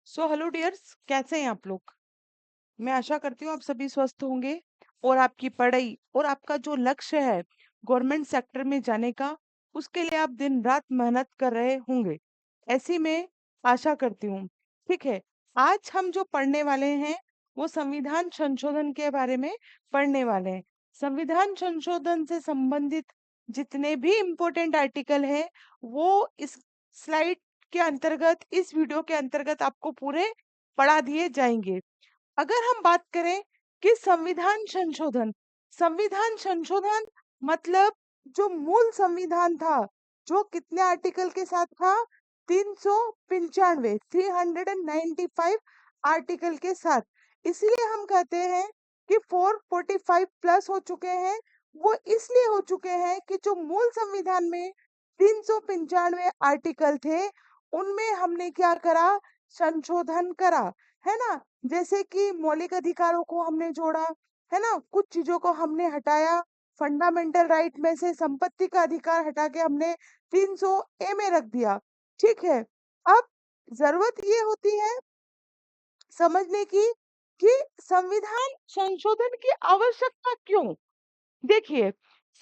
Hello dears, कैसे हैं आप लोग। मैं आशा करती हूँ आप सभी स्वस्थ होंगे और आपकी पढ़ाई और आपका जो लक्ष्य है गवर्नमेंट सेक्टर में जाने का, उसके लिए आप दिन रात मेहनत कर रहे होंगे, ऐसी मैं आशा करती हूँ। ठीक है। आज हम जो पढ़ने वाले हैं वो संविधान संशोधन के बारे में पढ़ने वाले हैं। संविधान संशोधन से संबंधित जितने भी इम्पोर्टेंट आर्टिकल है वो इस स्लाइड के अंतर्गत, इस वीडियो के अंतर्गत आपको पूरे पढ़ा दिए जाएंगे। अगर हम बात करें कि संविधान संशोधन मतलब जो मूल संविधान था, जो कितने आर्टिकल के साथ था, 395, 395 आर्टिकल के साथ। इसलिए हम कहते हैं कि 445 प्लस हो चुके हैं। वो इसलिए हो चुके हैं कि जो मूल संविधान में 395 आर्टिकल थे, उनमें हमने क्या करा, संशोधन करा, है ना। जैसे कि मौलिक अधिकारों को हमने जोड़ा, है ना, कुछ चीजों को हमने हटाया। फंडामेंटल राइट में से संपत्ति का अधिकार हटा के हमने 300 ए में रख दिया। ठीक है। अब जरूरत ये होती है समझने की कि संविधान संशोधन की आवश्यकता क्यों। देखिए,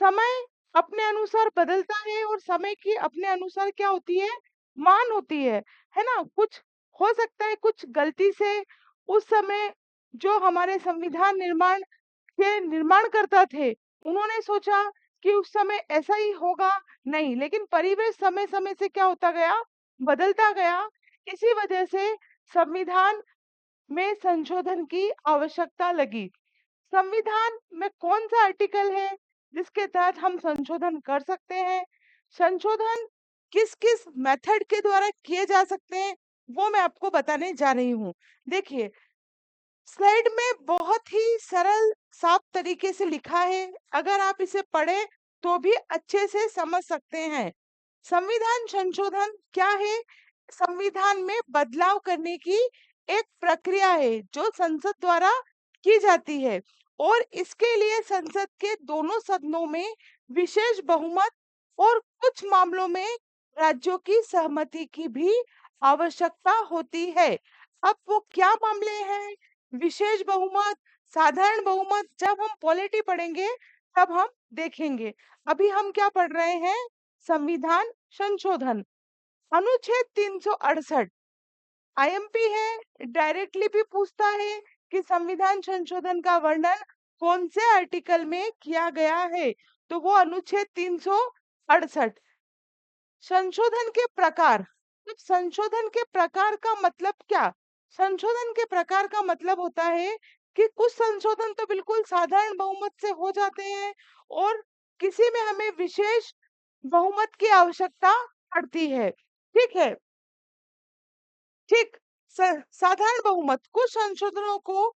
समय अपने अनुसार बदलता है और समय की अपने अनुसार क्या होती है, मान होती है ना। कुछ हो सकता है कुछ गलती से उस समय जो हमारे संविधान निर्माण के निर्माणकर्ता थे, उन्होंने सोचा कि उस समय ऐसा ही होगा, नहीं, लेकिन परिवेश समय समय से क्या होता गया, बदलता गया। इसी वजह से संविधान में संशोधन की आवश्यकता लगी। संविधान में कौन सा आर्टिकल है जिसके तहत हम संशोधन कर सकते हैं, संशोधन किस किस मेथड के द्वारा किए जा सकते हैं, वो मैं आपको बताने जा रही हूँ। देखिए, स्लाइड में बहुत ही सरल साफ तरीके से लिखा है। अगर आप इसे पढ़े तो भी अच्छे से समझ सकते हैं। संविधान संशोधन क्या है। संविधान में बदलाव करने की एक प्रक्रिया है जो संसद द्वारा की जाती है, और इसके लिए संसद के दोनों सदनों में विशेष बहुमत और कुछ मामलों में राज्यों की सहमति की भी आवश्यकता होती है। अब वो क्या मामले हैं, विशेष बहुमत, साधारण बहुमत, जब हम पॉलिटी पढ़ेंगे तब हम देखेंगे। अभी हम क्या पढ़ रहे हैं, संविधान संशोधन। अनुच्छेद 368 आईएमपी है, डायरेक्टली भी पूछता है कि संविधान संशोधन का वर्णन कौन से आर्टिकल में किया गया है, तो वो अनुच्छेद 368। संशोधन के प्रकार। तो संशोधन के प्रकार का मतलब क्या, संशोधन के प्रकार का मतलब होता है कि कुछ संशोधन तो बिल्कुल साधारण बहुमत से हो जाते हैं और किसी में हमें विशेष बहुमत की आवश्यकता पड़ती है। ठीक है। ठीक। साधारण बहुमत, कुछ संशोधनों को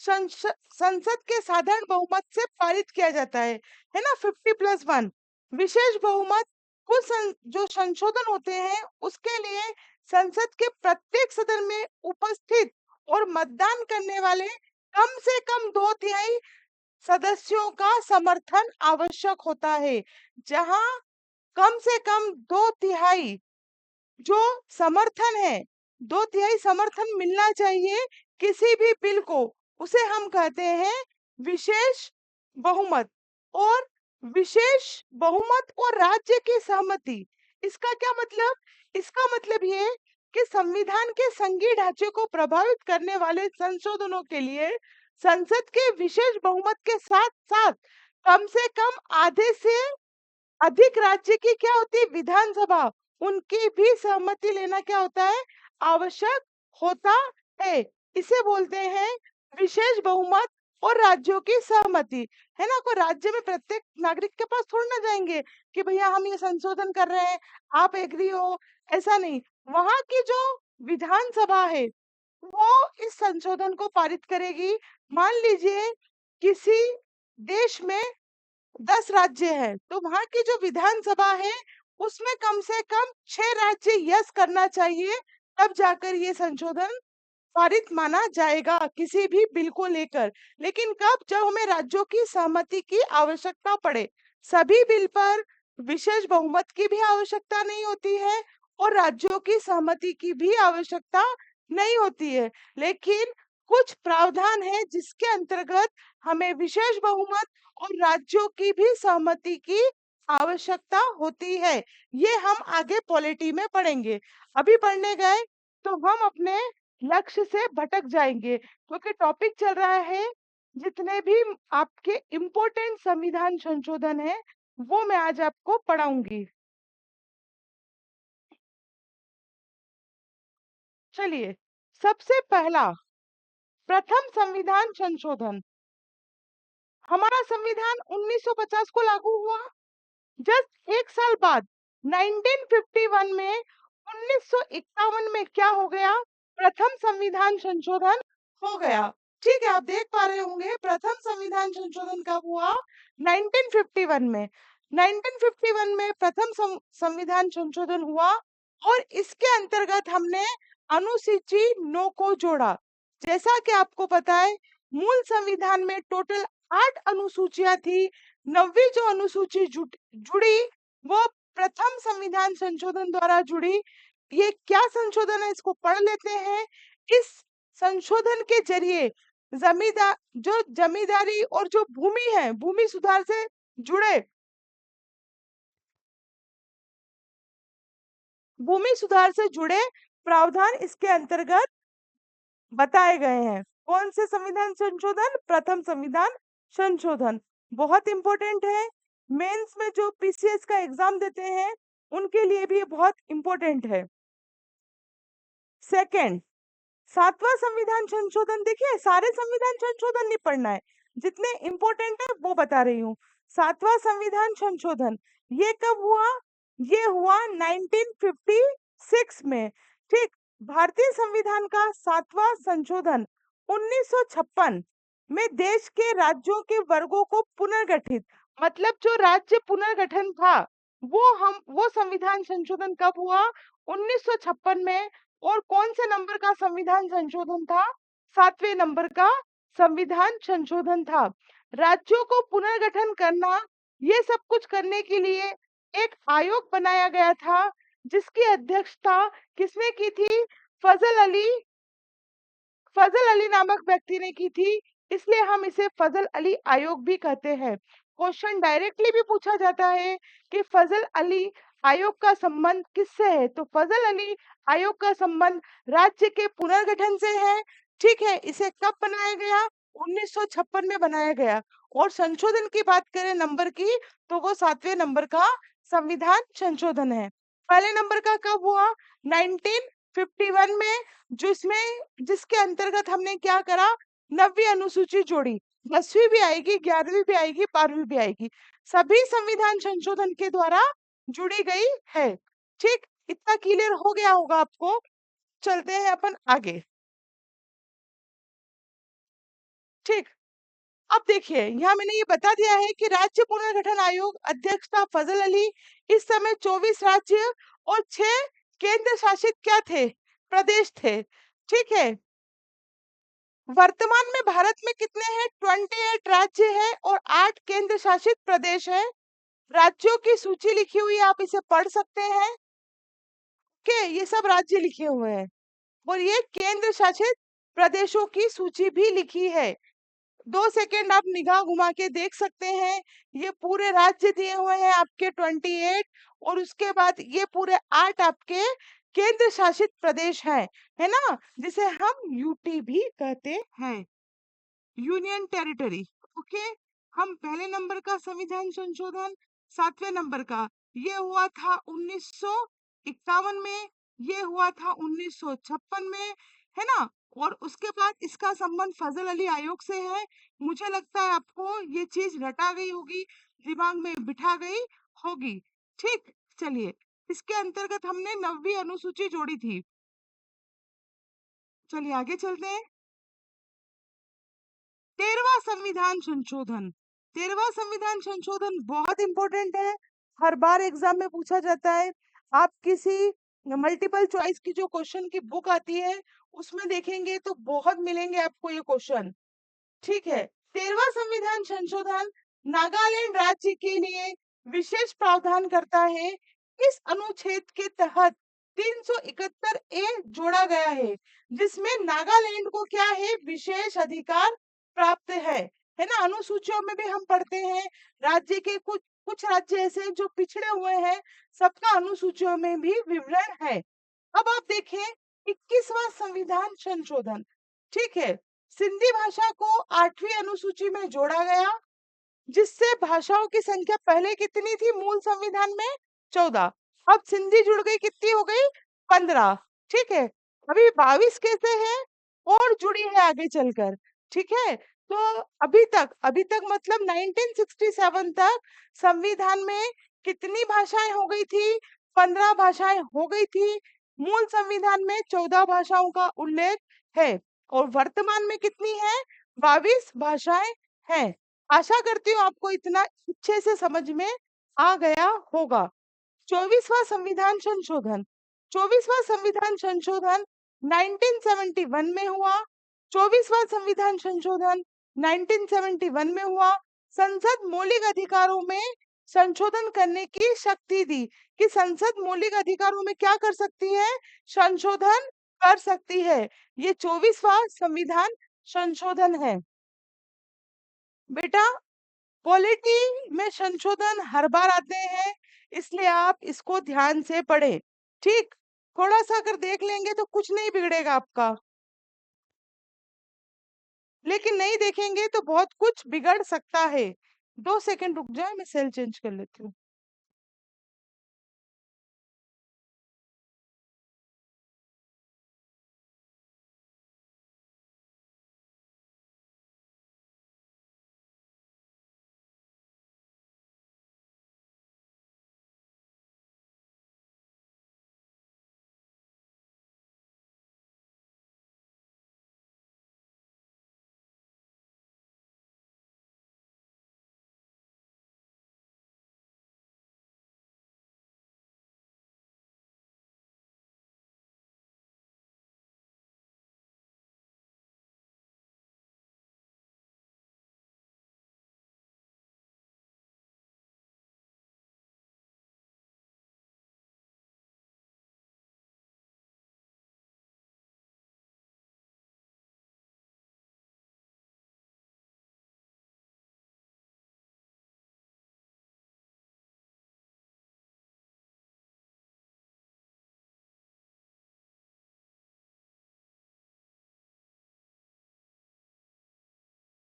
संसद के साधारण बहुमत से पारित किया जाता है ना, 50+1। विशेष बहुमत, कुछ जो संशोधन होते हैं उसके लिए संसद के प्रत्येक सदन में उपस्थित और मतदान करने वाले कम से कम 2/3 सदस्यों का समर्थन आवश्यक होता है। जहां कम से कम 2/3 जो समर्थन है, 2/3 समर्थन मिलना चाहिए किसी भी बिल को, उसे हम कहते हैं विशेष बहुमत। और विशेष बहुमत और राज्य की सहमति, इसका क्या मतलब, इसका मतलब ये कि संविधान के संघीय ढांचे को प्रभावित करने वाले संशोधनों के लिए संसद के विशेष बहुमत के साथ साथ कम से कम आधे से अधिक राज्य की क्या होती है, विधानसभा, उनकी भी सहमति लेना क्या होता है, आवश्यक होता है। इसे बोलते हैं विशेष बहुमत और राज्यों की सहमति, है ना। कोई राज्य में प्रत्येक नागरिक के पास थोड़ी ना जाएंगे कि भैया हम ये संशोधन कर रहे हैं, आप एग्री हो, ऐसा नहीं। वहां की जो विधानसभा है वो इस संशोधन को पारित करेगी। मान लीजिए किसी देश में 10 राज्य है, तो वहां की जो विधानसभा है उसमें कम से कम 6 राज्य यस करना चाहिए, तब जाकर ये संशोधन पारित माना जाएगा किसी भी बिल को लेकर। लेकिन कब, जब हमें राज्यों की सहमति की आवश्यकता पड़े। सभी बिल पर विशेष बहुमत की भी आवश्यकता नहीं होती है और राज्यों की सहमति की भी आवश्यकता नहीं होती है, लेकिन कुछ प्रावधान है जिसके अंतर्गत हमें विशेष बहुमत और राज्यों की भी सहमति की आवश्यकता होती है। ये हम आगे पॉलिटी में पढ़ेंगे। अभी पढ़ने गए तो हम अपने लक्ष्य से भटक जाएंगे, क्योंकि टॉपिक चल रहा है जितने भी आपके इम्पोर्टेंट संविधान संशोधन है वो मैं आज आपको पढ़ाऊंगी। चलिए, सबसे पहला, प्रथम संविधान संशोधन। हमारा संविधान 1950 को लागू हुआ। जस्ट एक साल बाद 1951 में, 1951 में क्या हो गया? प्रथम संविधान संशोधन हो गया। ठीक है, आप देख पा रहे होंगे प्रथम संविधान संशोधन कब हुआ? 1951 में। 1951 में प्रथम संविधान संशोधन हुआ और इसके अंतर्गत हमने अनुसूची 9 को जोड़ा। जैसा कि आपको पता है, मूल संविधान में टोटल 8 अनुसूचियां थी। 9वीं जो अनुसूची जुड़ी वो प्रथम संविधान संशोधन द्वारा जुड़ी। ये क्या संशोधन है, इसको पढ़ लेते हैं। इस संशोधन के जरिए जमींदारी और जो भूमि है, भूमि सुधार से जुड़े भूमि सुधार से जुड़े प्रावधान इसके अंतर्गत बताए गए हैं। कौन से संविधान संशोधन? प्रथम संविधान संशोधन। बहुत इंपॉर्टेंट है। मेंस में जो पीसीएस का एग्जाम देते हैं उनके लिए भी ये बहुत इंपॉर्टेंट है। सेकंड, सातवां संविधान संशोधन। देखिए, सारे संविधान संशोधन नहीं पढ़ना है, जितने इंपॉर्टेंट है वो बता रही हूँ। सातवां संविधान संशोधन ये कब हुआ? ये हुआ 1956 में। ठीक। भारतीय संविधान का सातवां संशोधन 1956 में देश के राज्यों के वर्गों को पुनर्गठित, मतलब जो राज्य पुनर्गठन था वो संविधान संशोधन कब हुआ? 1956 में। और कौन से नंबर का संविधान संशोधन था? 7वें नंबर का संविधान संशोधन था। राज्यों को पुनर्गठन करना, ये सब कुछ करने के लिए एक आयोग बनाया गया था, जिसकी अध्यक्षता किसने की थी? फजल अली नामक व्यक्ति ने की थी, इसलिए हम इसे फजल अली आयोग भी कहते हैं। क्वेश्चन डायरेक्टली भी पूछा जाता है कि फजल अली आयोग का संबंध किससे है? तो फजल अली आयोग का संबंध राज्य के पुनर्गठन से है। ठीक है, इसे कब बनाया गया? 1956 में बनाया गया। और संशोधन की बात करें नंबर की, तो वो 7वें नंबर का संविधान संशोधन है। पहले नंबर का कब हुआ? 1951 में, जिसके अंतर्गत हमने क्या करा? 9वीं अनुसूची जोड़ी। 10वीं भी आएगी, 11वीं भी आएगी, 12वीं भी आएगी, सभी संविधान संशोधन के द्वारा जुड़ी गई है। ठीक, इतना क्लियर हो गया होगा आपको। चलते हैं अपन आगे। ठीक। अब देखिए, यहाँ मैंने ये बता दिया है कि राज्य पुनर्गठन आयोग अध्यक्ष था फजल अली। इस समय 24 राज्य और 6 केंद्र शासित क्या थे? प्रदेश थे। ठीक है। वर्तमान में भारत में कितने हैं? 28 राज्य हैं और 8 केंद्र शासित प्रदेश हैं। राज्यों की सूची लिखी हुई है, आप इसे पढ़ सकते हैं। के ये सब राज्य लिखे हुए हैं और ये केंद्र शासित प्रदेशों की सूची भी लिखी है। 2 सेकेंड आप निगाह घुमा के देख सकते हैं। ये पूरे राज्य दिए हुए हैं आपके 28, और उसके बाद ये पूरे 8 आपके केंद्र शासित प्रदेश हैं, है ना, जिसे हम यूटी भी कहते हैं, यूनियन टेरिटरी। ओके। हम पहले नंबर का संविधान संशोधन, 7वें नंबर का, ये हुआ था 1951 में, ये हुआ था 1956 में, है ना। और उसके बाद इसका संबंध फजल अली आयोग से है। मुझे लगता है आपको ये चीज रटा गई होगी, दिमाग में बिठा गई होगी। ठीक। चलिए, इसके अंतर्गत हमने 9वीं अनुसूची जोड़ी थी। चलिए आगे चलते हैं। 13वां संविधान संशोधन। 13वां संविधान संशोधन बहुत इंपॉर्टेंट है, हर बार एग्जाम में पूछा जाता है। आप किसी मल्टीपल चॉइस की जो क्वेश्चन की बुक आती है उसमें देखेंगे तो बहुत मिलेंगे आपको ये क्वेश्चन। ठीक है। 13वां संविधान संशोधन नागालैंड राज्य के लिए विशेष प्रावधान करता है। इस अनुच्छेद के तहत 371 ए जोड़ा गया है, जिसमें नागालैंड को क्या है, विशेष अधिकार प्राप्त है ना। अनुसूचियों में भी हम पढ़ते हैं, राज्य के कुछ कुछ राज्य ऐसे हैं जो पिछड़े हुए हैं, सबका अनुसूचियों में भी विवरण है। अब आप देखें 21वां संविधान संशोधन, ठीक है। सिंधी भाषा को 8वीं अनुसूची में जोड़ा गया, जिससे भाषाओं की संख्या पहले कितनी थी मूल संविधान में, 14। अब सिंधी जुड़ गई, कितनी हो गई, 15, ठीक है। अभी 22 कैसे है, और जुड़ी है आगे चलकर, ठीक है। तो अभी तक मतलब 1967 तक संविधान में कितनी भाषाएं हो गई थी, 15 भाषाएं हो गई थी। मूल संविधान में 14 भाषाओं का उल्लेख है, और वर्तमान में कितनी है, 22 भाषाएं हैं। आशा करती हूँ आपको इतना अच्छे से समझ में आ गया होगा। 24वां संविधान संशोधन 1971 में हुआ। 24वां संविधान संशोधन 1971 में हुआ। संसद मौलिक अधिकारों में संशोधन करने की शक्ति दी, कि संसद मौलिक अधिकारों में क्या कर सकती है, संशोधन कर सकती है। ये 24वां संविधान संशोधन है। बेटा, पॉलिटी में संशोधन हर बार आते हैं, इसलिए आप इसको ध्यान से पढ़ें, ठीक। थोड़ा सा अगर देख लेंगे तो कुछ नहीं बिगड़ेगा आपका, लेकिन नहीं देखेंगे तो बहुत कुछ बिगड़ सकता है। 2 सेकंड रुक जाए, मैं सेल चेंज कर लेती हूँ।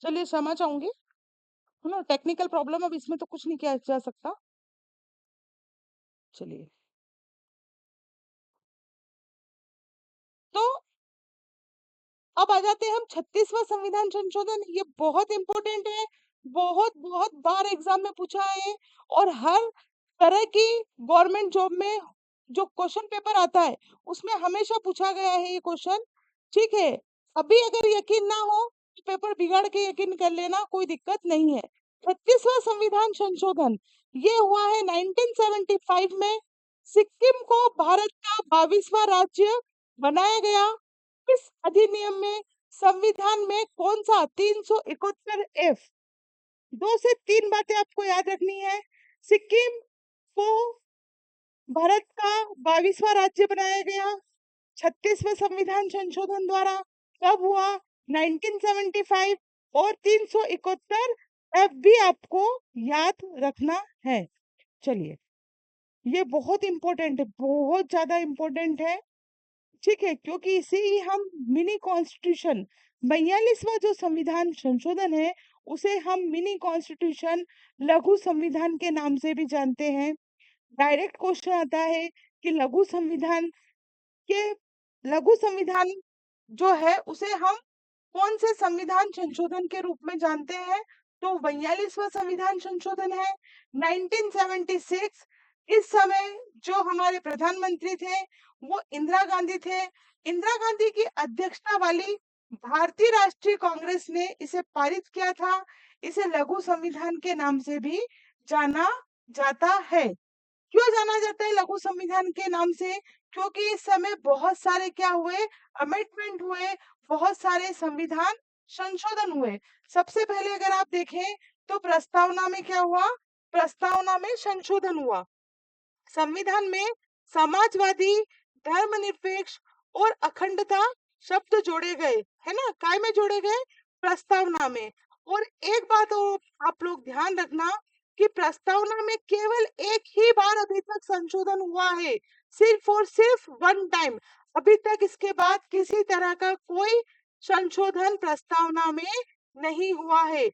चलिए, क्षमा चाहूंगी, है ना, टेक्निकल प्रॉब्लम, अब इसमें तो कुछ नहीं किया जा सकता। चलिए, तो अब आ जाते हैं हम 36वां संविधान संशोधन। ये बहुत इंपॉर्टेंट है, बहुत बहुत बार एग्जाम में पूछा है, और हर तरह की गवर्नमेंट जॉब में जो क्वेश्चन पेपर आता है उसमें हमेशा पूछा गया है ये क्वेश्चन, ठीक है। अभी अगर यकीन ना हो तो पेपर बिगाड़ के यकीन कर लेना, कोई दिक्कत नहीं है। 36वां संविधान संशोधन ये हुआ है 1975 में। सिक्किम को भारत का 22वां राज्य बनाया गया। इस अधिनियम में संविधान में कौन सा 371 एफ, 2 से 3 बातें आपको याद रखनी है। सिक्किम को भारत का 22वां राज्य बनाया गया 36वें संविधान संशोधन द्वारा। कब हुआ, 1975। और 371 एफ भी आपको याद रखना है। चलिए, ये बहुत इंपॉर्टेंट है, बहुत ज्यादा इंपॉर्टेंट है, ठीक है, क्योंकि इसे ही हम मिनी कॉन्स्टिट्यूशन, 42वां जो संविधान संशोधन है उसे हम मिनी कॉन्स्टिट्यूशन, लघु संविधान के नाम से भी जानते हैं। डायरेक्ट क्वेश्चन आता है कि के लघु संविधान जो है उसे हम कौन से संविधान संशोधन के रूप में जानते हैं, तो 42वां संविधान संशोधन है 1976। इस समय जो हमारे प्रधानमंत्री थे वो इंदिरा गांधी थे। इंदिरा गांधी की अध्यक्षता वाली भारतीय राष्ट्रीय कांग्रेस ने इसे पारित किया था। इसे लघु संविधान के नाम से भी जाना जाता है। क्यों जाना जाता है लघु संविधान के नाम से, क्योंकि इस समय बहुत सारे क्या हुए, अमेंडमेंट हुए, बहुत सारे संविधान संशोधन हुए। सबसे पहले अगर आप देखें तो प्रस्तावना में क्या हुआ, प्रस्तावना में संशोधन हुआ। संविधान में समाजवादी, धर्मनिरपेक्ष और अखंडता शब्द जोड़े गए, है ना, काय में जोड़े गए, प्रस्तावना में। और एक बात और आप लोग ध्यान रखना कि प्रस्तावना में केवल एक ही बार अभी तक संशोधन हुआ है, सिर्फ और सिर्फ वन टाइम। अभी तक इसके बाद किसी तरह का कोई संशोधन प्रस्तावना में नहीं हुआ है।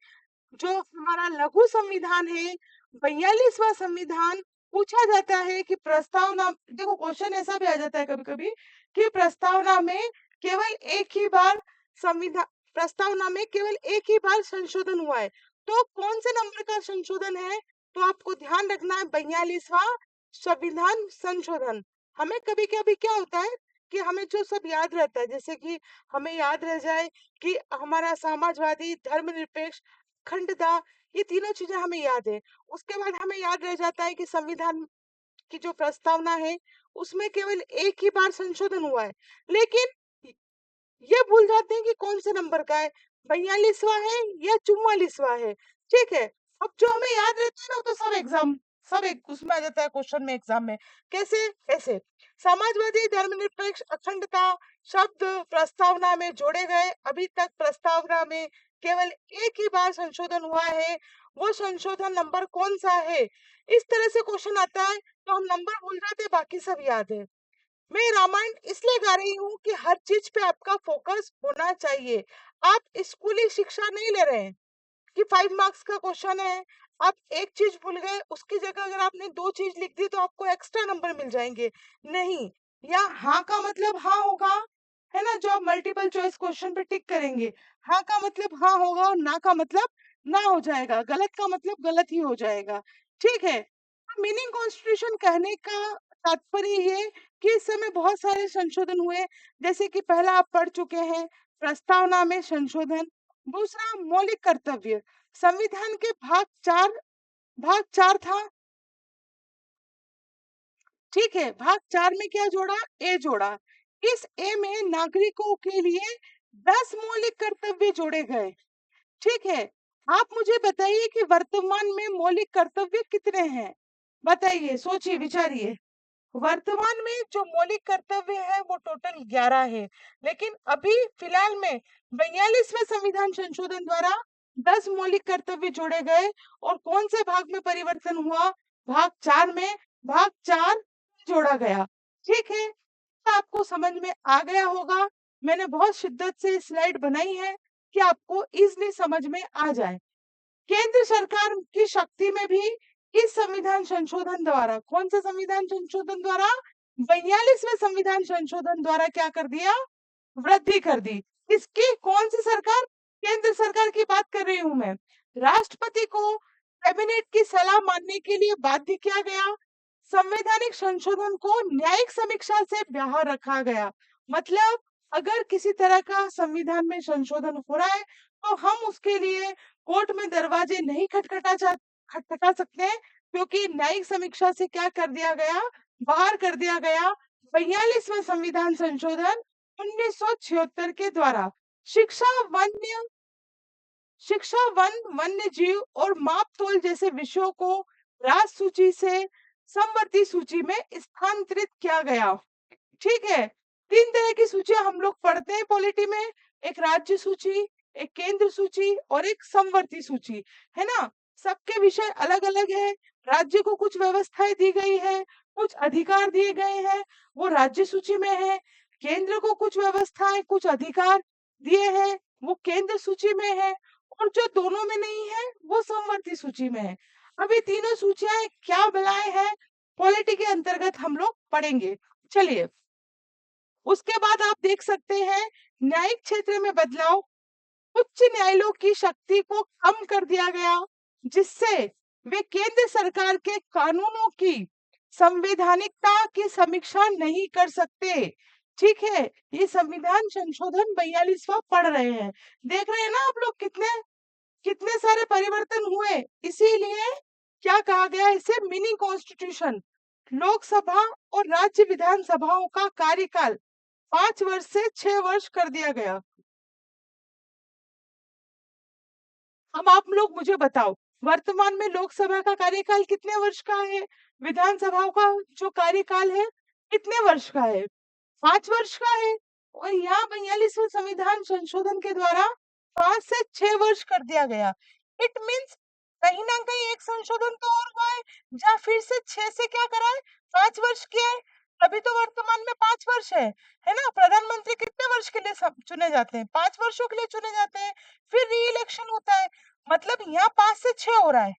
जो हमारा लघु संविधान है, 42वां संविधान, पूछा जाता है कि प्रस्तावना, देखो क्वेश्चन ऐसा भी आ जाता है कभी कभी कि प्रस्तावना में केवल एक ही बार संविधान, प्रस्तावना में केवल एक ही बार संशोधन हुआ है, तो कौन से नंबर का संशोधन है? तो आपको ध्यान रखना है 42वां संविधान संशोधन। हमें कभी कभी क्या होता है कि हमें जो सब याद रहता है, जैसे कि हमें याद रह जाए कि हमारा समाजवादी, धर्मनिरपेक्ष, अखंडता, ये तीनों चीजें हमें याद है। उसके बाद हमें याद रह जाता है कि संविधान की जो प्रस्तावना है उसमें केवल एक ही बार संशोधन हुआ है, लेकिन ये भूल जाते हैं कि कौन से नंबर का है, 42वां है या 44वां है। ठीक है, अब जो हमें याद रहता है ना, तो सब एग्जाम, सब एक उसमें आ जाता है क्वेश्चन में, एग्जाम में। कैसे? ऐसे, समाजवादी, धर्मनिरपेक्ष, अखंडता शब्द प्रस्तावना में जोड़े गए, अभी तक प्रस्तावना में केवल एक ही बार संशोधन हुआ है, वो संशोधन नंबर कौन सा है? इस तरह से क्वेश्चन आता है तो हम नंबर भूल जाते हैं, बाकी सब याद है। मैं रामायण इसलिए गा रही हूँ कि हर चीज पे आपका फोकस होना चाहिए। आप स्कूली शिक्षा नहीं ले रहे हैं कि 5 मार्क्स का क्वेश्चन है, आप एक चीज भूल गए, उसकी जगह अगर आपने दो चीज लिख दी तो आपको एक्स्ट्रा नंबर मिल जाएंगे। नहीं, या हाँ का मतलब हाँ होगा, है ना, जो आप मल्टीपल चॉइस क्वेश्चन पे टिक करेंगे, हाँ का मतलब हाँ होगा और ना का मतलब ना हो जाएगा, गलत का मतलब गलत ही हो जाएगा। ठीक है, मीनिंग कॉन्स्टिट्यूशन कहने का तात्पर्य ये कि इस समय बहुत सारे संशोधन हुए, जैसे कि पहला आप पढ़ चुके हैं, प्रस्तावना में संशोधन। दूसरा, मौलिक कर्तव्य, संविधान के भाग 4 था। ठीक है, भाग 4 में क्या जोड़ा? ए जोड़ा। इस ए में नागरिकों के लिए 10 मौलिक कर्तव्य जोड़े गए। ठीक है, आप मुझे बताइए कि वर्तमान में मौलिक कर्तव्य कितने हैं? बताइए, सोचिए, विचारिए। वर्तमान में जो मौलिक कर्तव्य है वो टोटल 11 है, लेकिन अभी फिलहाल में 42वें संविधान संशोधन द्वारा 10 मौलिक कर्तव्य जोड़े गए। और कौन से भाग में परिवर्तन हुआ? भाग 4 में, भाग 4 जोड़ा गया। ठीक है, तो आपको समझ में आ गया होगा। मैंने बहुत शिद्दत से स्लाइड बनाई है कि आपको इजीली समझ में आ जाए। केंद्र सरकार की शक्ति में भी इस संविधान संशोधन द्वारा, कौन सा संविधान संशोधन द्वारा? 42वें संविधान संशोधन द्वारा क्या कर दिया? वृद्धि कर दी। इसकी कौन सी सरकार? केंद्र सरकार की बात कर रही हूं मैं। राष्ट्रपति को कैबिनेट की सलाह मानने के लिए बाध्य किया गया। संवैधानिक संशोधन को न्यायिक समीक्षा से बाहर रखा गया। मतलब अगर किसी तरह का संविधान में संशोधन हो रहा है तो हम उसके लिए कोर्ट में दरवाजे नहीं खटखटा सकते हैं, क्योंकि न्यायिक समीक्षा से क्या कर दिया गया? बाहर कर दिया गया। 42वां संविधान संशोधन 1976 के द्वारा शिक्षा, वन, वन्य जीव और माप तोल जैसे विषयों को राज सूची से समवर्ती सूची में स्थानांतरित किया गया। ठीक है, 3 तरह की सूचियां हम लोग पढ़ते हैं पॉलिटी में, एक राज्य सूची, एक केंद्र सूची और एक समवर्ती सूची, है ना। सबके विषय अलग अलग है। राज्य को कुछ व्यवस्थाएं दी गई है, कुछ अधिकार दिए गए हैं, वो राज्य सूची में है। केंद्र को कुछ व्यवस्थाएं, कुछ अधिकार दिए हैं, वो केंद्र सूची में है। और जो दोनों में नहीं है वो समवर्ती सूची में है। अभी तीनों सूचियां क्या बलाएं हैं, पॉलिटी के अंतर्गत हम लोग पढ़ेंगे। चलिए, उसके बाद आप देख सकते हैं न्यायिक क्षेत्र में बदलाव। उच्च न्यायालयों की शक्ति को कम कर दिया गया, जिससे वे केंद्र सरकार के कानूनों की संवैधानिकता की समीक्षा नहीं कर सकते। ठीक है, ये संविधान संशोधन 42वां पढ़ रहे हैं, देख रहे हैं ना आप लोग, कितने कितने सारे परिवर्तन हुए। इसीलिए क्या कहा गया इसे? Mini constitution. लोकसभा और राज्य विधानसभाओं का कार्यकाल 5 वर्ष से 6 वर्ष कर दिया गया। अब आप लोग मुझे बताओ, वर्तमान में लोकसभा का कार्यकाल कितने वर्ष का है? विधानसभाओं का जो कार्यकाल है कितने वर्ष का है? 5 वर्ष का है। और यहाँ 42वें संविधान संशोधन के द्वारा 5 से 6 वर्ष कर दिया गया। इट मीन्स कहीं ना कहीं एक संशोधन तो और हुआ है, जहाँ फिर से 6 से क्या करा है, 5 वर्ष किया है। अभी तो वर्तमान में 5 वर्ष है ना। प्रधानमंत्री कितने वर्ष के लिए चुने जाते हैं, 5 वर्षों के लिए चुने जाते हैं, फिर री इलेक्शन होता है। मतलब यहाँ 5 से 6 हो रहा है,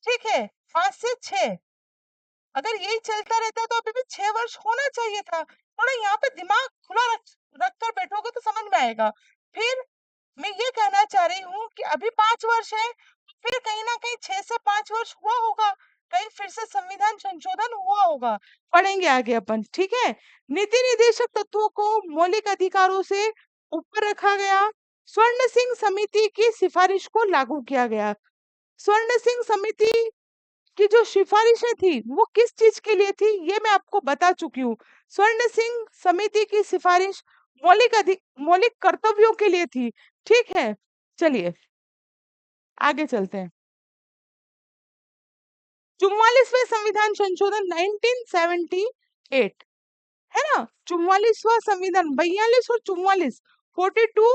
ठीक है, 5 से 6। अगर यही चलता रहता तो अभी भी 6 वर्ष होना चाहिए था। थोड़ा यहाँ पे दिमाग खुला रख कर बैठोगे तो समझ में आएगा। फिर मैं ये कहना चाह रही हूँ कि अभी 5 वर्ष है, तो फिर कहीं ना कहीं 6 से 5 वर्ष हुआ होगा, कहीं फिर से संविधान संशोधन हुआ होगा। पढ़ेंगे आगे अपन, ठीक है। नीति निर्देशक तत्वों को मौलिक अधिकारों से ऊपर रखा गया। स्वर्ण सिंह समिति की सिफारिश को लागू किया गया। स्वर्ण सिंह समिति की जो सिफारिशें थी वो किस चीज के लिए थी, ये मैं आपको बता चुकी हूँ। स्वर्ण सिंह समिति की सिफारिश मौलिक कर्तव्यों के लिए थी, ठीक है। चलिए आगे चलते हैं। 44वें संविधान संशोधन 1978, है ना। 44वां संविधान, 42 और 44, 42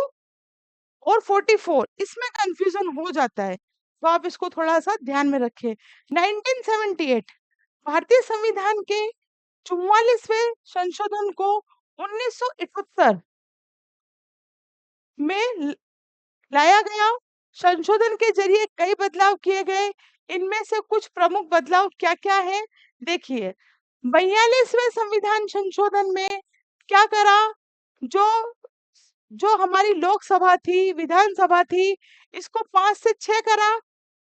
और 44, इसमें कंफ्यूजन हो जाता है, तो आप इसको थोड़ा सा ध्यान में रखें। 1978 भारतीय संविधान के 44वें संशोधन को 1971 में लाया गया। संशोधन के जरिए कई बदलाव किए गए। इनमें से कुछ प्रमुख बदलाव क्या-क्या है, देखिए। 42वें संविधान संशोधन में क्या करा, जो जो हमारी लोकसभा थी, विधानसभा थी, इसको 5 से 6 करा।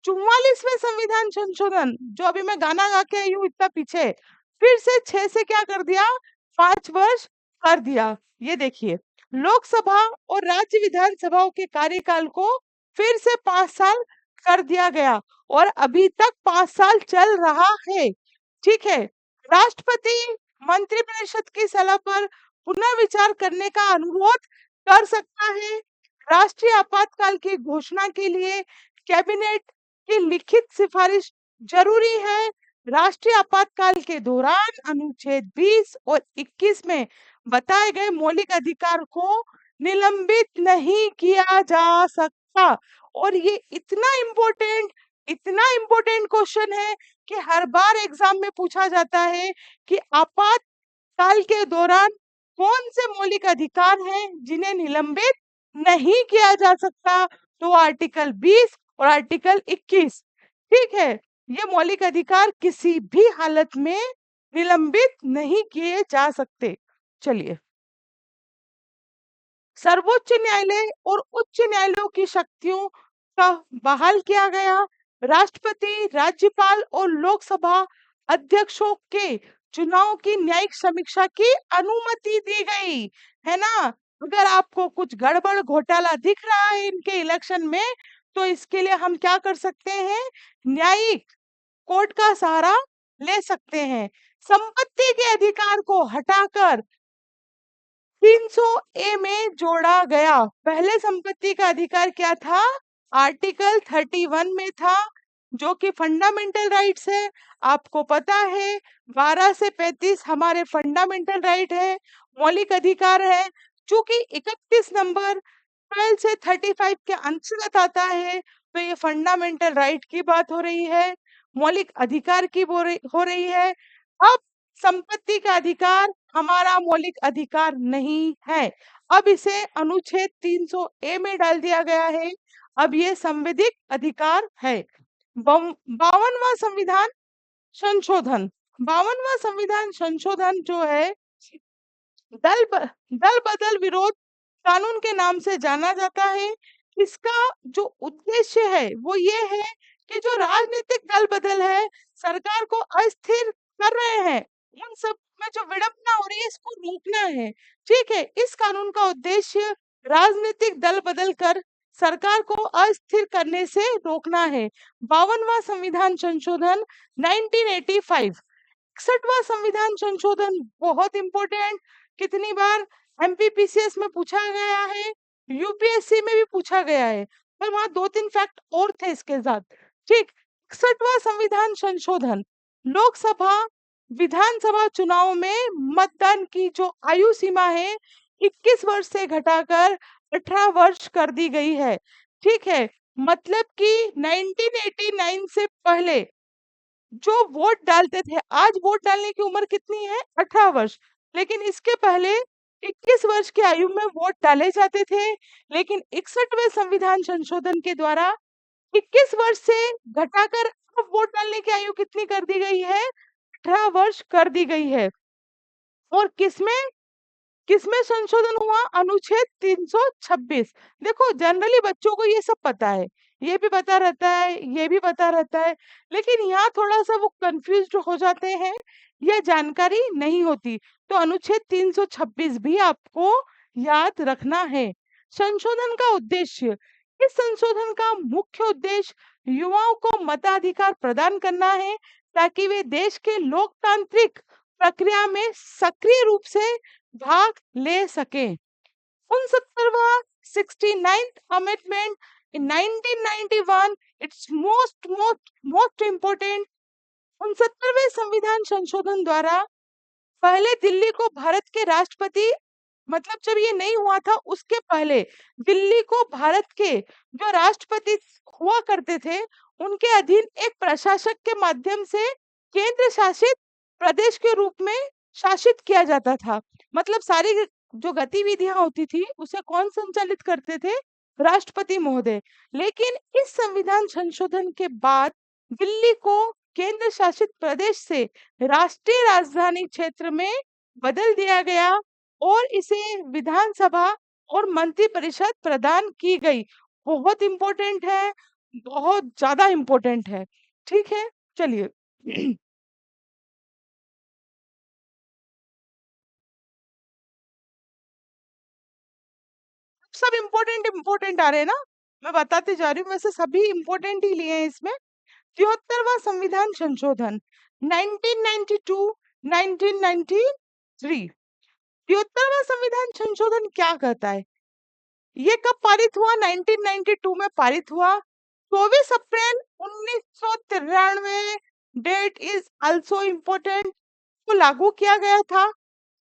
44वें संविधान संशोधन, जो अभी मैं गाना गा के आई हूँ इतना पीछे, फिर से 6 से क्या कर दिया, 5 वर्ष कर दिया। ये देखिए, लोकसभा और राज्य विधानसभाओं के कार्यकाल को फिर से 5 साल कर दिया गया, और अभी तक 5 साल चल रहा है, ठीक है। राष्ट्रपति मंत्रिपरिषद की सलाह पर पुनः विचार करने का अनुरोध कर सकता है। राष्ट्रीय आपातकाल की घोषणा के लिए कैबिनेट की लिखित सिफारिश जरूरी है। राष्ट्रीय आपातकाल के दौरान अनुच्छेद 20 और 21 में बताए गए मौलिक अधिकार को निलंबित नहीं किया जा सकता। और ये इतना इम्पोर्टेंट क्वेश्चन है कि हर बार एग्जाम में पूछा जाता है कि आपातकाल के दौरान कौन से मौलिक अधिकार हैं जिन्हें निलंबित नहीं किया जा सकता। तो आर्टिकल 20 और आर्टिकल 21, ठीक है। ये मौलिक अधिकार किसी भी हालत में निलंबित नहीं किए जा सकते। चलिए, सर्वोच्च न्यायालय और उच्च न्यायालयों की शक्तियों का बहाल किया गया। राष्ट्रपति, राज्यपाल और लोकसभा अध्यक्षों के चुनाव की न्यायिक समीक्षा की अनुमति दी गई, है ना। अगर आपको कुछ गड़बड़ घोटाला दिख रहा है इनके इलेक्शन में, तो इसके लिए हम क्या कर सकते हैं, न्यायिक कोर्ट का सहारा ले सकते हैं। संपत्ति के अधिकार को हटाकर 300 ए में जोड़ा गया। पहले संपत्ति का अधिकार क्या था, आर्टिकल 31 में था, जो कि फंडामेंटल राइट्स है। आपको पता है 12 से 35 हमारे फंडामेंटल राइट है, मौलिक अधिकार है। चूंकि 31 नंबर 12 से 35 के अंतर्गत आता है, तो ये फंडामेंटल राइट की बात हो रही है, मौलिक अधिकार की हो रही है। अब संपत्ति का अधिकार हमारा मौलिक अधिकार नहीं है, अब इसे अनुच्छेद 300 ए में डाल दिया गया है। अब ये संवैधिक अधिकार है। 52वां संविधान संशोधन, 52वां संविधान संशोधन जो है दल बदल विरोध कानून के नाम से जाना जाता है। इसका जो उद्देश्य है वो ये है कि जो राजनीतिक दल बदल है, सरकार को अस्थिर कर रहे हैं, उन सब में जो विडंबना हो रही है इसको रोकना है, ठीक है। इस कानून का उद्देश्य राजनीतिक दल बदल कर सरकार को अस्थिर करने से रोकना है। 52वां संविधान संशोधन 1985, 61वां संविधान संशोधन बहुत इंपॉर्टेंट, कितनी बार एमपीपीसीएस में पूछा गया है, यूपीएससी में भी पूछा गया है, पर वहां 2-3 फैक्ट और थे इसके साथ, ठीक। 61वां संविधान संशोधन, लोकसभा विधानसभा चुनाव में मतदान की जो आयु सीमा है 21 वर्ष से घटाकर 18 वर्ष कर दी गई है। ठीक है, मतलब कि 1989 से पहले जो वोट डालते थे, आज वोट डालने की उम्र कितनी है? 18 वर्ष। लेकिन इसके पहले 21 वर्ष की आयु में वोट डाले जाते थे। लेकिन 61वें संविधान संशोधन के द्वारा 21 वर्ष से घटाकर अब वोट डालने की आयु कितनी कर दी गई है? 18 वर्ष कर दी गई है। और किसमें किसमें संशोधन हुआ? अनुच्छेद 326। देखो, जनरली बच्चों को ये सब पता है, ये भी पता रहता है, ये भी पता रहता है, लेकिन यहाँ थोड़ा सा वो कंफ्यूज्ड हो जाते हैं, यह जानकारी नहीं होती। तो अनुच्छेद 326 भी आपको याद रखना है। संशोधन का उद्देश्य, इस संशोधन का मुख्य उद्देश्य युवाओं को मताधिकार प्रदान करना है, ताकि वे देश के लोकतांत्रिक प्रक्रिया में सक्रिय रूप से भाग ले सके। 69वां 69th amendment in 1991, it's most important. 69वें संविधान संशोधन द्वारा पहले दिल्ली को भारत के राष्ट्रपति, मतलब जब ये नहीं हुआ था उसके पहले दिल्ली को भारत के जो राष्ट्रपति हुआ करते थे उनके अधीन एक प्रशासक के माध्यम से केंद्र शासित प्रदेश के रूप में शासित किया जाता था। मतलब सारी जो गतिविधियां होती थी उसे कौन संचालित करते थे? राष्ट्रपति महोदय। लेकिन इस संविधान संशोधन के बाद दिल्ली को केंद्र शासित प्रदेश से राष्ट्रीय राजधानी क्षेत्र में बदल दिया गया और इसे विधानसभा और मंत्री परिषद प्रदान की गई। बहुत इंपॉर्टेंट है, बहुत ज्यादा इंपॉर्टेंट है। ठीक है, चलिए। सब इम्पोर्टेंट इम्पोर्टेंट आ रहे हैं ना, मैं बताते जा रही हूँ, वैसे सभी इम्पोर्टेंट ही लिए हैं इसमें। 73वां संविधान संशोधन 1992 1993। 73वां संविधान संशोधन क्या कहता है? ये कब पारित हुआ? 1992 में पारित हुआ। 24 अप्रैल 1993, डेट इज आल्सो इम्पोर्टेंट, को लागू किया गया था।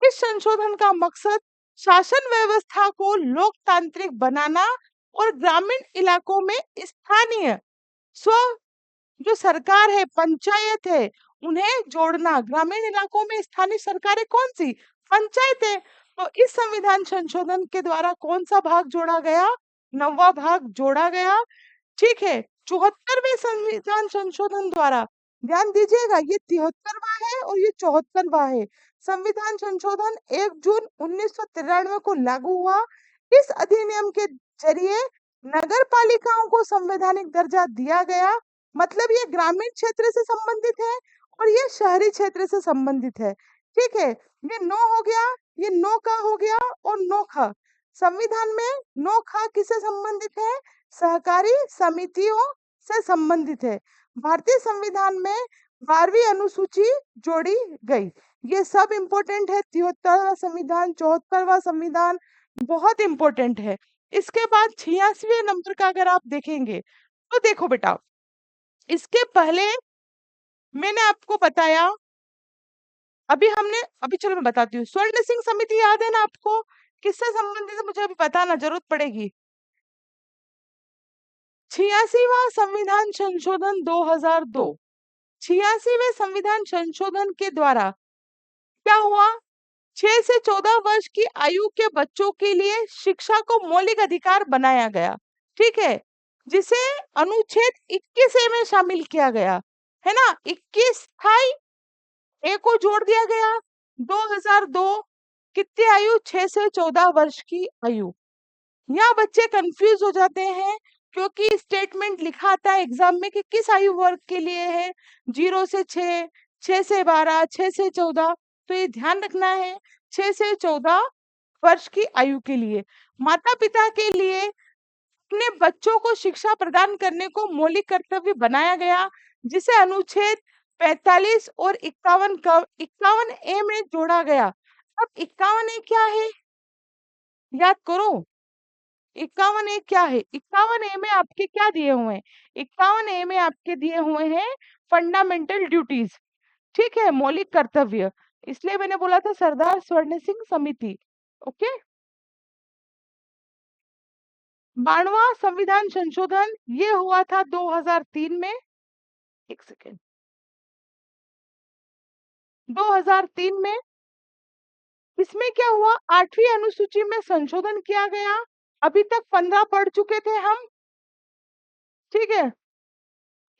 इस संशोधन का मकसद शासन व्यवस्था को लोकतांत्रिक बनाना और ग्रामीण इलाकों में स्थानीय स्व जो सरकार है, पंचायत है, उन्हें जोड़ना। ग्रामीण इलाकों में स्थानीय सरकारें कौन सी? पंचायत है। तो इस संविधान संशोधन के द्वारा कौन सा भाग जोड़ा गया? 9वां भाग जोड़ा गया। ठीक है, 74वें संविधान संशोधन द्वारा, ध्यान दीजिएगा, ये 73वां है और ये 74वां है। संविधान संशोधन 1 जून 1993 को लागू हुआ। इस अधिनियम के जरिए नगर पालिकाओं को संवैधानिक दर्जा दिया गया। मतलब ये ग्रामीण क्षेत्र से संबंधित है और ये शहरी क्षेत्र से संबंधित है। ठीक है, ये नो हो गया, ये नो का हो गया और नो खा। संविधान में नो खा किससे संबंधित है? सहकारी समितियों से संबंधित है। भारतीय संविधान में 12वीं अनुसूची जोड़ी गई। ये सब इम्पोर्टेंट है। 73वां संविधान, 74वां संविधान बहुत इम्पोर्टेंट है। इसके बाद 86वें नंबर का अगर आप देखेंगे तो देखो बेटा, इसके पहले मैंने आपको बताया, अभी चलो मैं बताती हूँ। स्वर्ण सिंह समिति याद है ना आपको? किससे संबंधित है मुझे अभी बताना जरूरत पड़ेगी। 86वां संविधान संशोधन 2002। 86वें संविधान संशोधन के द्वारा क्या हुआ? 6 से 14 वर्ष की आयु के बच्चों के लिए शिक्षा को मौलिक अधिकार बनाया गया। ठीक है, जिसे अनुच्छेद 21 में शामिल किया गया है ना। 21 था, ए को जोड़ दिया गया। 2002 कितनी आयु? 6 से 14 वर्ष की आयु। यहाँ बच्चे कंफ्यूज हो जाते हैं क्योंकि स्टेटमेंट लिखा आता है एग्जाम में कि किस आयु वर्ग के लिए है। 0 से 6, 6 से 12, 6 से 14। तो ये ध्यान रखना है, 6 से 14 वर्ष की आयु के लिए माता पिता के लिए अपने बच्चों को शिक्षा प्रदान करने को मौलिक कर्तव्य बनाया गया, जिसे अनुच्छेद 45 और 51 का 51 ए में जोड़ा गया। अब 51 ए क्या है? याद करो, 51 ए क्या है? 51 ए में आपके क्या दिए हुए हैं? 51 ए में आपके दिए हुए हैं फंडामेंटल ड्यूटीज। ठीक है, मौलिक कर्तव्य, इसलिए मैंने बोला था सरदार स्वर्ण सिंह समिति। ओके। 92वां संविधान संशोधन ये हुआ था 2003 में। एक सेकेंड, 2003 में। इसमें क्या हुआ, 8वीं अनुसूची में संशोधन किया गया। अभी तक 15 पढ़ चुके थे हम। ठीक है।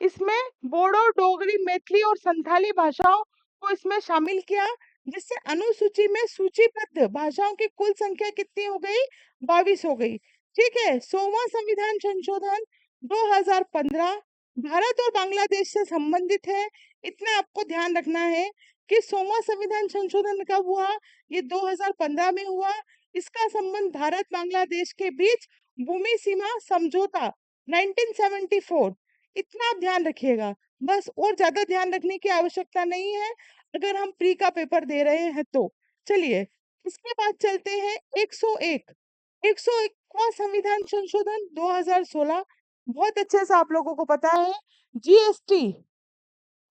इसमें बोडो, डोगरी, मैथिली और संथाली भाषाओं को इसमें शामिल किया, जिससे अनुसूची में सूचीबद्ध भाषाओं की कुल संख्या कितनी हो गई, 22 हो गई। ठीक है। 100वां संविधान संशोधन 2015 भारत और बांग्लादेश से संबंधित है। इतना आपको ध्यान रखना है कि 100वां संविधान संशोधन कब हुआ, ये 2015 में हुआ। इसका संबंध भारत बांग्लादेश के बीच भूमि सीमा समझौता 1974, इतना आप ध्यान रखिएगा बस, और ज्यादा ध्यान रखने की आवश्यकता नहीं है अगर हम प्री का पेपर दे रहे हैं तो। चलिए, इसके बाद चलते हैं 101। 101वां संविधान संशोधन 2016, बहुत अच्छे से आप लोगों को पता है। जीएसटी,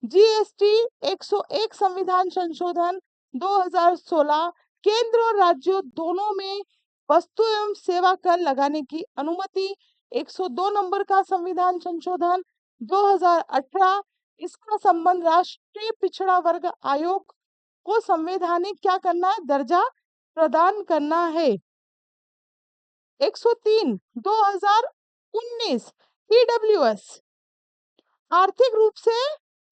जीएसटी 101 संविधान संशोधन 2016 केंद्र और राज्यों दोनों में वस्तु एवं सेवा कर लगाने की अनुमति। 102 नंबर का संविधान संशोधन 2018, इसका संबंध राष्ट्रीय पिछड़ा वर्ग आयोग को संवैधानिक क्या करना है, दर्जा प्रदान करना है। 103 2019 ईडब्ल्यूएस, आर्थिक रूप से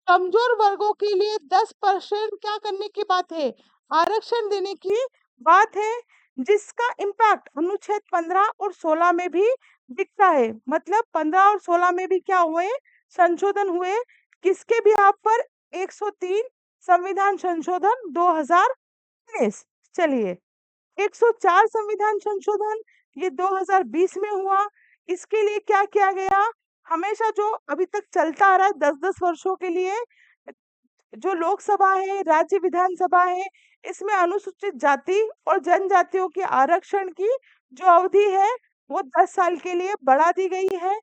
कमजोर वर्गों के लिए 10% क्या करने की बात है, आरक्षण देने की बात है, जिसका इम्पैक्ट अनुच्छेद 15 और 16 में भी दिखता है। मतलब 15 और 16 में भी क्या हुए, संशोधन हुए, किसके भी आप पर, 103 संविधान संशोधन 2019। चलिए, 104 संविधान संशोधन ये 2020 में हुआ। इसके लिए क्या किया गया, हमेशा जो अभी तक चलता आ रहा है 10-10 वर्षों के लिए, जो लोकसभा है, राज्य विधानसभा है, इसमें अनुसूचित जाति और जनजातियों के आरक्षण की जो अवधि है वो 10 साल के लिए बढ़ा दी गई है।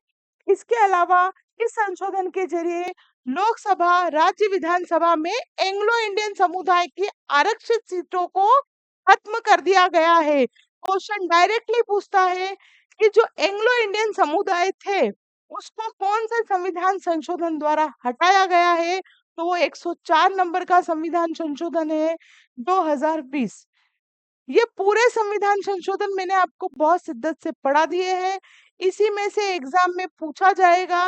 इसके अलावा इस संशोधन के जरिए लोकसभा, राज्य विधानसभा में एंग्लो इंडियन समुदाय की आरक्षित सीटों को खत्म कर दिया गया है। क्वेश्चन डायरेक्टली पूछता है कि जो एंग्लो इंडियन समुदाय थे उसको कौन से संविधान संशोधन द्वारा हटाया गया है, तो वो 104 नंबर का संविधान संशोधन है 2020। ये पूरे संविधान संशोधन मैंने आपको बहुत शिद्दत से पढ़ा दिए हैं, इसी में से एग्जाम में पूछा जाएगा।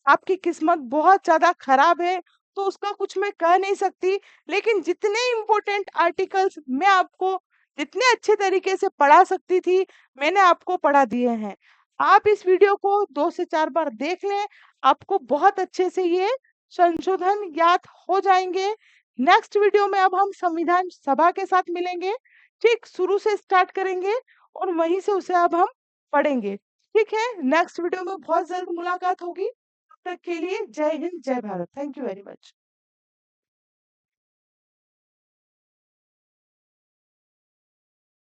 आपकी किस्मत बहुत ज्यादा खराब है तो उसका कुछ मैं कह नहीं सकती, लेकिन जितने इम्पोर्टेंट आर्टिकल्स मैं आपको जितने अच्छे तरीके से पढ़ा सकती थी मैंने आपको पढ़ा दिए हैं। आप इस वीडियो को 2 से 4 बार देख लें, आपको बहुत अच्छे से ये संशोधन याद हो जाएंगे। नेक्स्ट वीडियो में अब हम संविधान सभा के साथ मिलेंगे। ठीक, शुरू से स्टार्ट करेंगे और वहीं से उसे अब हम पढ़ेंगे। ठीक है, नेक्स्ट वीडियो में बहुत जल्द मुलाकात होगी। तब तक के लिए जय हिंद, जय Bharat. Thank you very much.